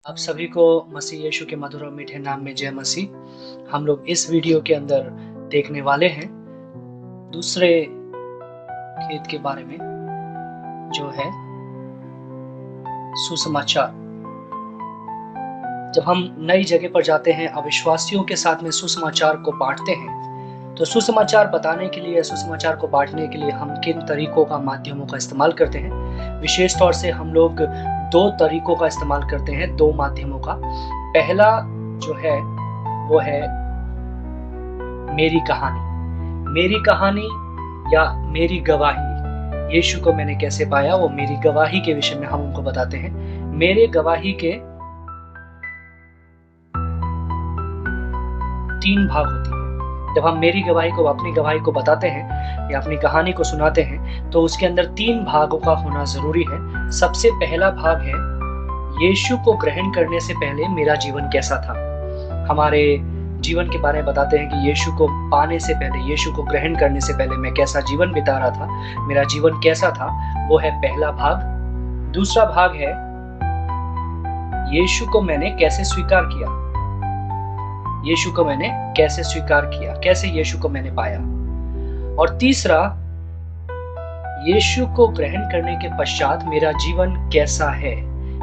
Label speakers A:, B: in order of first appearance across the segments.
A: आप सभी को मसीह यीशु के मधुर और मीठे नाम में जय मसीह। हम लोग इस वीडियो के अंदर देखने वाले हैं दूसरे खेत के बारे में, जो है सुसमाचार। जब हम नई जगह पर जाते हैं, अविश्वासियों के साथ में सुसमाचार को बांटते हैं, तो सुसमाचार बताने के लिए, सुसमाचार को बांटने के लिए हम किन तरीकों का, माध्यमों का इस्तेमाल करते हैं। विशेष तौर से हम लोग दो तरीकों का इस्तेमाल करते हैं, दो माध्यमों का। पहला जो है वो है मेरी कहानी। मेरी कहानी या मेरी गवाही, यीशु को मैंने कैसे पाया, वो मेरी गवाही के विषय में हम उनको बताते हैं। मेरे गवाही के 3 भाग होती हैं। जब हम मेरी गवाही को, अपनी गवाही को बताते हैं या अपनी कहानी को सुनाते हैं, तो उसके अंदर 3 भागों का होना जरूरी है। सबसे पहला भाग है यीशु को ग्रहण करने से पहले मेरा जीवन कैसा था। हमारे जीवन के बारे में बताते हैं कि यीशु को पाने से पहले, यीशु को ग्रहण करने से पहले मैं कैसा जीवन बिता रहा था, मेरा जीवन कैसा था। वो है पहला भाग। दूसरा भाग है यीशु को मैंने कैसे स्वीकार किया। यीशु को मैंने कैसे स्वीकार किया, कैसे यीशु को मैंने पाया। और तीसरा, यीशु को ग्रहण करने के पश्चात मेरा जीवन कैसा है,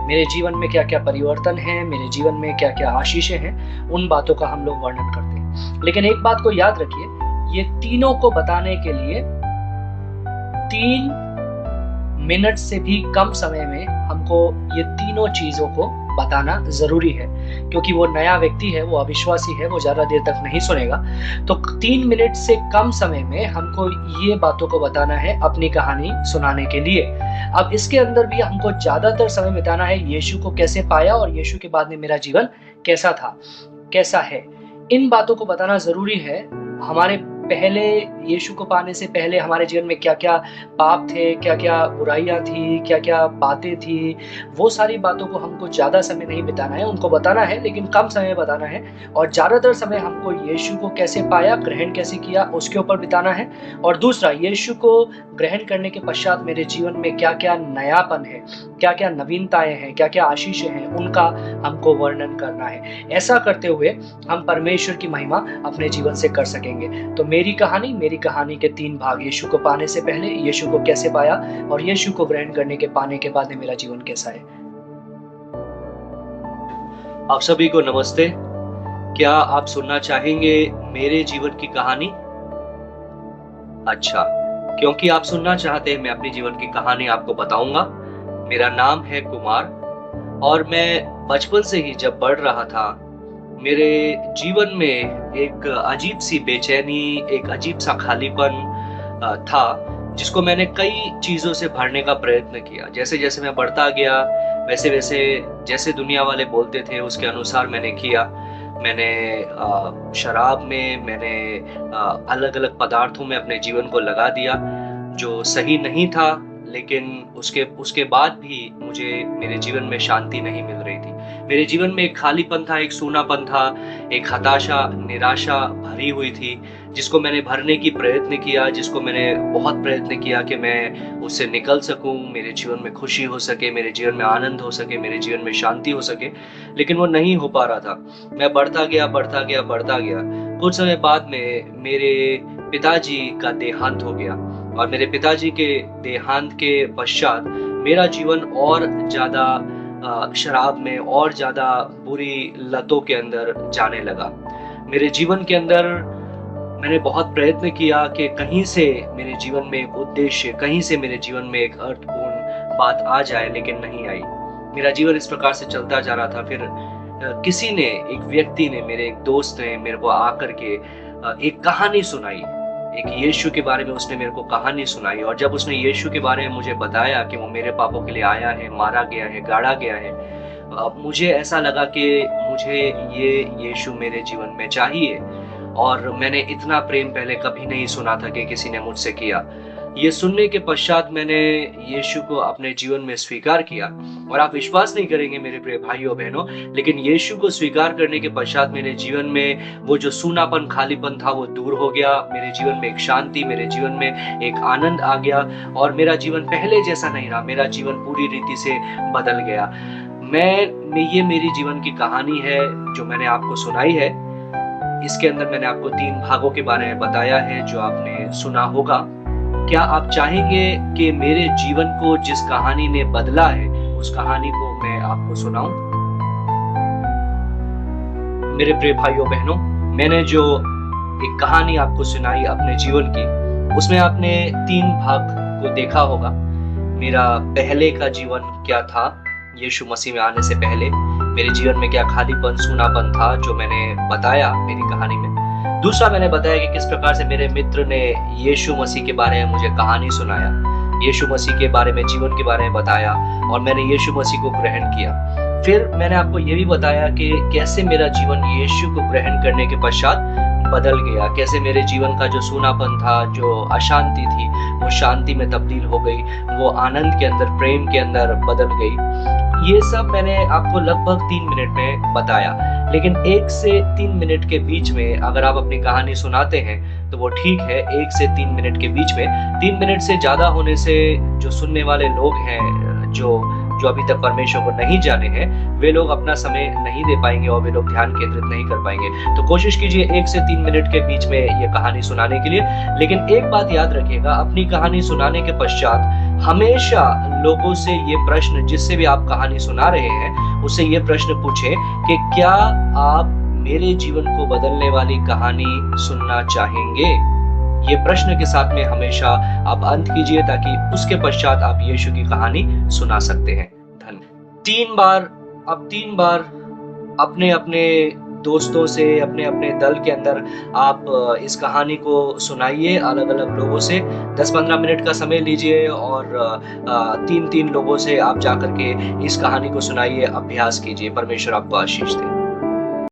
A: मेरे जीवन में क्या क्या परिवर्तन है, मेरे जीवन में क्या क्या आशीषें हैं, उन बातों का हम लोग वर्णन करते हैं। लेकिन एक बात को याद रखिए, ये तीनों को बताने के लिए 3 मिनट से भी कम समय में हमको ये तीनों चीजों को बताना जरूरी है, क्योंकि वो नया व्यक्ति है, वो अविश्वासी है, वो ज्यादा देर तक नहीं सुनेगा। तो 3 मिनट से कम समय में हमको ये बातों को बताना है अपनी कहानी सुनाने के लिए। अब इसके अंदर भी हमको ज्यादातर समय बिताना है यीशु को कैसे पाया और यीशु के बाद में मेरा जीवन कैसा था, कैसा है। इन बातों को बताना जरूरी है। हमारे पहले, यीशु को पाने से पहले हमारे जीवन में क्या क्या पाप थे, क्या क्या बुराइयां थी, क्या क्या बातें थी, वो सारी बातों को हमको ज्यादा समय नहीं बिताना है, उनको बताना है, लेकिन कम समय बताना है। और ज्यादातर समय हमको यीशु को कैसे पाया, ग्रहण कैसे किया, उसके ऊपर बिताना है। और दूसरा, यीशु को ग्रहण करने के पश्चात मेरे जीवन में क्या क्या नयापन है, क्या क्या नवीनताएं हैं, क्या क्या आशीषें हैं, उनका हमको वर्णन करना है। ऐसा करते हुए हम परमेश्वर की महिमा अपने जीवन से कर सकेंगे। तो मेरी कहानी के 3 भाग, यीशु को पाने से पहले, यीशु को कैसे पाया, और यीशु को ग्रहण करने के, पाने के बाद में मेरा जीवन कैसा है। आप सभी को नमस्ते। क्या आप सुनना चाहेंगे मेरे जीवन की कहानी? अच्छा, क्योंकि आप सुनना चाहते हैं, मैं अपनी जीवन की कहानी आपको बताऊंगा। मेरा नाम है कुमार और मैं बचपन से ही जब बढ़ रहा था, मेरे जीवन में एक अजीब सी बेचैनी, एक अजीब सा खालीपन था, जिसको मैंने कई चीज़ों से भरने का प्रयत्न किया। जैसे जैसे मैं बढ़ता गया, वैसे वैसे जैसे दुनिया वाले बोलते थे उसके अनुसार मैंने किया। मैंने शराब में, मैंने अलग-अलग पदार्थों में अपने जीवन को लगा दिया, जो सही नहीं था। लेकिन उसके बाद भी मुझे मेरे जीवन में शांति नहीं मिल रही थी। मेरे जीवन में एक खालीपन था, एक सूनापन था, एक हताशा, निराशा भरी हुई थी, जिसको मैंने भरने की प्रयत्न किया, जिसको मैंने बहुत प्रयत्न किया कि मैं उससे निकल सकूं, मेरे जीवन में खुशी हो सके, मेरे जीवन में आनंद हो सके, मेरे जीवन में शांति हो सके, लेकिन वो नहीं हो पा रहा था। मैं बढ़ता गया, बढ़ता गया, बढ़ता गया। कुछ समय बाद में मेरे पिताजी का देहांत हो गया और मेरे पिताजी के देहांत के पश्चात मेरा जीवन और ज़्यादा शराब में, और ज़्यादा बुरी लतों के अंदर जाने लगा। मेरे जीवन के अंदर मैंने बहुत प्रयत्न किया कि कहीं से मेरे जीवन में एक उद्देश्य, कहीं से मेरे जीवन में एक अर्थपूर्ण बात आ जाए, लेकिन नहीं आई। मेरा जीवन इस प्रकार से चलता जा रहा था। फिर किसी ने, एक व्यक्ति ने, मेरे एक दोस्त ने मेरे को आकर के एक कहानी सुनाई। एक यीशु के बारे में उसने मेरे को कहानी सुनाई, और जब उसने यीशु के बारे में मुझे बताया कि वो मेरे पापों के लिए आया है, मारा गया है, गाड़ा गया है, मुझे ऐसा लगा कि मुझे ये यीशु मेरे जीवन में चाहिए। और मैंने इतना प्रेम पहले कभी नहीं सुना था कि किसी ने मुझसे किया। ये सुनने के पश्चात मैंने यीशु को अपने जीवन में स्वीकार किया, और आप विश्वास नहीं करेंगे मेरे प्रिय भाइयों बहनों, लेकिन यीशु को स्वीकार करने के पश्चात मेरे जीवन में वो जो सूनापन, खालीपन था, वो दूर हो गया। मेरे जीवन में एक शांति, मेरे जीवन में एक आनंद आ गया, और मेरा जीवन पहले जैसा नहीं रहा। मेरा जीवन पूरी रीति से बदल गया। ये मेरी जीवन की कहानी है जो मैंने आपको सुनाई है। इसके अंदर मैंने आपको 3 भागों के बारे में बताया है जो आपने सुना होगा। क्या आप चाहेंगे कि मेरे जीवन को जिस कहानी ने बदला है, उस कहानी को मैं आपको सुनाऊँ? मेरे प्रिय भाइयों-बहनों, मैंने जो एक कहानी आपको सुनाई अपने जीवन की, उसमें आपने 3 भाग को देखा होगा। मेरा पहले का जीवन क्या था, यीशु मसीह में आने से पहले मेरे जीवन में क्या खालीपन, सूनापन था जो मैंने बताया मेरी कहानी में। दूसरा मैंने बताया कि किस प्रकार से मेरे मित्र ने यीशु मसीह के बारे में मुझे कहानी सुनाया, यीशु मसीह के बारे में, जीवन के बारे में बताया और मैंने यीशु मसीह को ग्रहण किया। फिर मैंने आपको ये भी बताया कि कैसे मेरा जीवन यीशु को ग्रहण करने के पश्चात बदल गया, कैसे मेरे जीवन का जो सूनापन था, जो अशांति थी, वो शांति में तब्दील हो गई, वो आनंद के अंदर, प्रेम के अंदर बदल गई। ये सब मैंने आपको लगभग 3 मिनट में बताया। लेकिन 1 से 3 मिनट के बीच में अगर आप अपनी कहानी सुनाते हैं तो वो ठीक है। 1 से 3 मिनट के बीच में, 3 मिनट से ज्यादा होने से जो सुनने वाले लोग हैं, जो अभी तक परमेश्वर को नहीं जाने हैं, वे लोग अपना समय नहीं दे पाएंगे और वे लोग ध्यान केंद्रित नहीं कर पाएंगे। तो कोशिश कीजिए 1 से 3 मिनट के बीच में ये कहानी सुनाने के लिए। लेकिन एक बात याद रखिएगा, अपनी कहानी सुनाने के पश्चात हमेशा लोगों से ये प्रश्न, जिससे भी आप कहानी सुना रहे हैं, उससे ये प्रश्न पूछें कि क्या आप मेरे जीवन को बदलने वाली कहानी सुनना चाहेंगे? ये प्रश्न के साथ में हमेशा आप अंत कीजिए ताकि उसके पश्चात आप यीशु की कहानी सुना सकते हैं। धन्यवाद। 3 बार अपने अपने दोस्तों से, अपने अपने दल के अंदर आप इस कहानी को सुनाइए अलग अलग लोगों से। 10-15 मिनट का समय लीजिए और 3-3 लोगों से आप जाकर के इस कहानी को सुनाइए, अभ्यास कीजिए। परमेश्वर आपको आशीष दे।